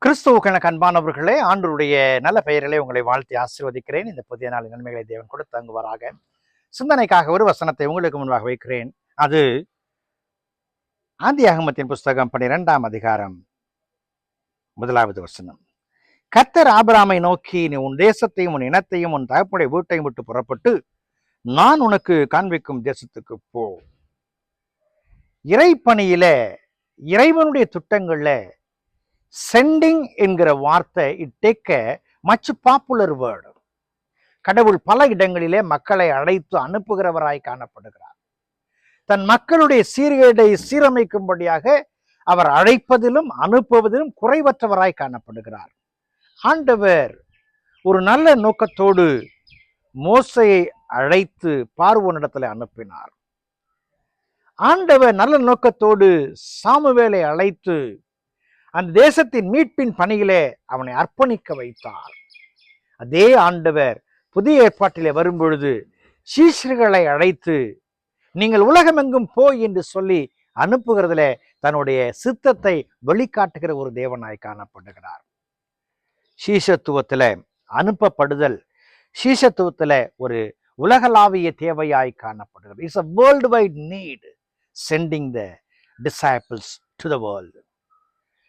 கிறிஸ்துவுக்கென அன்பானவர்களே, ஆண்டவருடைய நல்ல பெயரிலே உங்களை வாழ்த்தி ஆசீர்வதிக்கிறேன். இந்த புதிய நாளின் நன்மைகளை தேவன் கொடுத்து தங்குவாராக. சிந்தனைக்காக ஒரு வசனத்தை உங்களுக்கு முன்பாக வைக்கிறேன். அது ஆதியாகமத்தின் புஸ்தகம் 12ஆம் அதிகாரம் 1வது வசனம். கர்த்தர் ஆபிரகாமை நோக்கி, நீ உன் தேசத்தையும் உன் இனத்தையும் உன் தகப்பனுடைய வீட்டையும் விட்டு புறப்பட்டு நான் உனக்கு காண்பிக்கும் தேசத்துக்கு போ. இறைப்பணியில, இறைவனுடைய திட்டங்கள்ல சென்டிங் என்கிற வார்த்தை it take a much popular word. கடவுள் பல இடங்களிலே மக்களை அழைத்து அனுப்புகிறவராய் காணப்படுகிறார். தன் மக்களுடைய சீர்கேடை சீரமைக்கும்படியாக அவர் அழைப்பதிலும் அனுப்புவதிலும் குறைவற்றவராய் காணப்படுகிறார். ஆண்டவர் ஒரு நல்ல நோக்கத்தோடு மோசையை அழைத்து பார்வோனிடத்தில் அனுப்பினார். ஆண்டவர் நல்ல நோக்கத்தோடு சாமுவேலை அழைத்து அந்த தேசத்தின் மீட்பின் பணியிலே அவனை அர்ப்பணிக்க வைத்தார். அதே ஆண்டவர் புதிய ஏற்பாட்டிலே வரும்பொழுது சீஷர்களை அழைத்து நீங்கள் உலகமெங்கும் போய் என்று சொல்லி அனுப்புகிறதுல தன்னுடைய சித்தத்தை வெளிக்காட்டுகிற ஒரு தேவனாய் காணப்படுகிறார். சீஷத்துவத்துல அனுப்பப்படுதல் சீஷத்துவத்துல ஒரு உலகளாவிய தேவையாய் காணப்படுகிறது. It's a worldwide need sending the disciples to the world.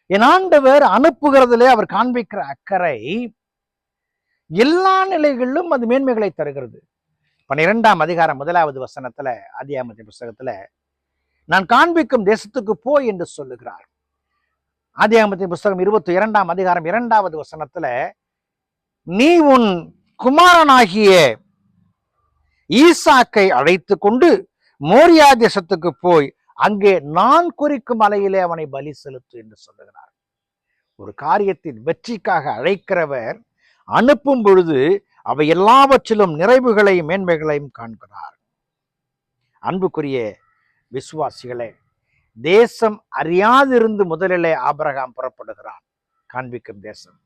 என் ஆண்டவர் அனுப்புகிறதுலே அவர் காண்பிக்கிற அக்கறை எல்லா நிலைகளிலும் அது மேன்மைகளை தருகிறது. 12ஆம் அதிகாரம் 1வது வசனத்துல ஆதியாகமத்தின் புஸ்தகத்துல நான் காண்பிக்கும் தேசத்துக்கு போய் என்று சொல்லுகிறார். ஆதியாகமத்தின் புஸ்தகம் 22ஆம் அதிகாரம் 2வது வசனத்துல நீ உன் குமாரனாகிய ஈசாக்கை அழைத்து கொண்டு மோரியா தேசத்துக்கு போய் அங்கே நான் குறிக்கும் மலையிலே அவனை பலி செலுத்து என்று சொல்லுகிறார். ஒரு காரியத்தின் வெற்றிக்காக அழைக்கிறவர் அனுப்பும் பொழுது அவை எல்லாவற்றிலும் நிறைவுகளையும் மேன்மைகளையும் காண்கிறார். அன்புக்குரிய விசுவாசிகளே, தேசம் அறியாதிருந்து முதலிலே ஆபிரகாம் புறப்படுகிறான். காண்பிக்கும் தேசம்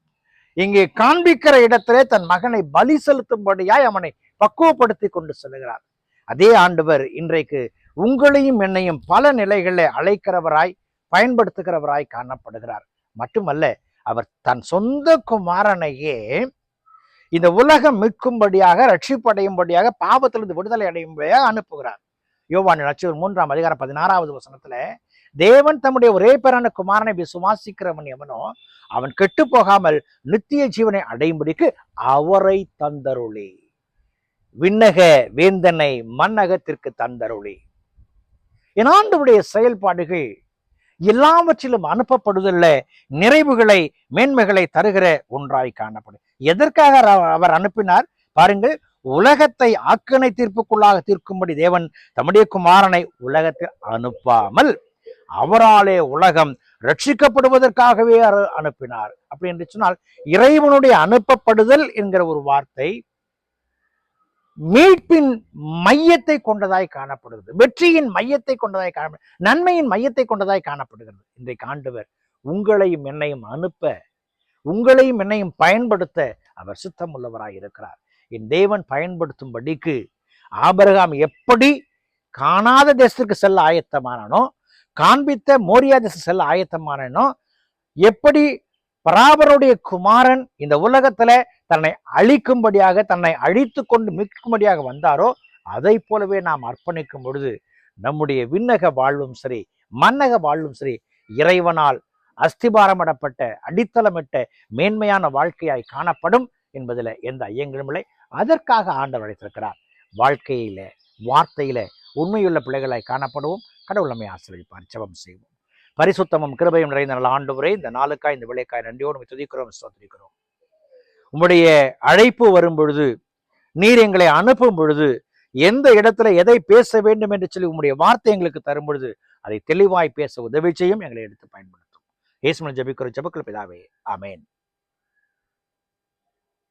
இங்கே காண்பிக்கிற இடத்திலே தன் மகனை பலி செலுத்தும்படியாய் அவனை பக்குவப்படுத்தி கொண்டு செல்கிறார். அதே ஆண்டவர் இன்றைக்கு உங்களையும் என்னையும் பல நிலைகளில் அழைக்கிறவராய் பயன்படுத்துகிறவராய் காணப்படுகிறார். மட்டுமல்ல, அவர் தன் சொந்த குமாரனையே இந்த உலகம் மீட்கும்படியாக, ரட்சிப்படையும்படியாக, பாவத்திலிருந்து விடுதலை அடையும்படியாக அனுப்புகிறார். யோவான் நற்செய்தி 3ஆம் அதிகாரம் 16வது வசனத்துல தேவன் தம்முடைய ஒரே பேரான குமாரனை விசுவாசிக்கிறவன் எவனோ அவன் கெட்டு போகாமல் நித்திய ஜீவனை அடையும்படிக்கு அவரை தந்தருளி. விண்ணக வேந்தனை மண்ணகத்திற்கு தந்தருளி. என் ஆண்டவருடைய செயல்பாடுகள் எல்லாவற்றிலும் அனுப்பப்படுவதில்ல நிறைவுகளை மேன்மைகளை தருகிற ஒன்றாய் காணப்படும். எதற்காக அவர் அனுப்பினார் பாருங்கள். உலகத்தை ஆக்கணை தீர்ப்புக்குள்ளாக தீர்க்கும்படி தேவன் தம்முடைய குமாரனை உலகத்தில் அனுப்பாமல் அவராலே உலகம் ரட்சிக்கப்படுவதற்காகவே அனுப்பினார். அப்படி என்று சொன்னால் இறைவனுடைய அனுப்பப்படுதல் என்கிற ஒரு வார்த்தை மீட்பின் மையத்தை கொண்டதாய் காணப்படுகிறது. வெற்றியின் மையத்தை கொண்டதாய் காணப்படுகிறது. நன்மையின் மையத்தை கொண்டதாய் காணப்படுகிறது. இன்றைக்கு ஆண்டவர் உங்களையும் என்னையும் அனுப்ப, உங்களையும் என்னையும் பயன்படுத்த அவர் சித்தம் உள்ளவராய் இருக்கிறார். என் தேவன் பயன்படுத்தும்படிக்கு ஆபிரகாம் எப்படி காணாத தேசத்திற்கு செல்ல ஆயத்தமானோ, காண்பித்த மோரியா தேசம் செல்ல ஆயத்தமானோ, எப்படி பராபருடைய குமாரன் இந்த உலகத்துல தன்னை அழிக்கும்படியாக, தன்னை அழித்து கொண்டு மீட்கும்படியாக வந்தாரோ, அதை போலவே நாம் அர்ப்பணிக்கும் பொழுது நம்முடைய விண்ணக வாழ்வும் சரி, மன்னக வாழ்வும் சரி, இறைவனால் அஸ்திபாரமிடப்பட்ட, அடித்தளமிட்ட மேன்மையான வாழ்க்கையாய் காணப்படும் என்பதில் எந்த ஐயங்களும் இல்லை. அதற்காக ஆண்டவர் அழைத்திருக்கிறார். வாழ்க்கையில, வார்த்தையில உண்மையுள்ள பிள்ளைகளாய் காணப்படுவோம். கடவுள் நம்மை ஆசீர்வதிப்பார். ஜெபம் செய்வோம். பரிசுத்தமும் கிருபையும் நிறைந்த நல்ல ஆண்டவரே, இந்த நாளுக்காய், இந்த விளைக்காய் நன்றியோடு துதிக்கிறோம், ஸ்தோத்திரிக்கிறோம். உம்முடைய அழைப்பு வரும் பொழுது, நீர் எங்களை அனுப்பும் பொழுது, எந்த இடத்துல எதை பேச வேண்டும் என்று சொல்லி உம்முடைய வார்த்தை எங்களுக்கு தரும் பொழுது அதை தெளிவாய் பேச உதவி செய்யும். எங்களை எடுத்து பயன்படுத்தும். இயேசுவின் ஜெபிக்கிற ஜெபக்குள்ள பிதாவே, ஆமென்.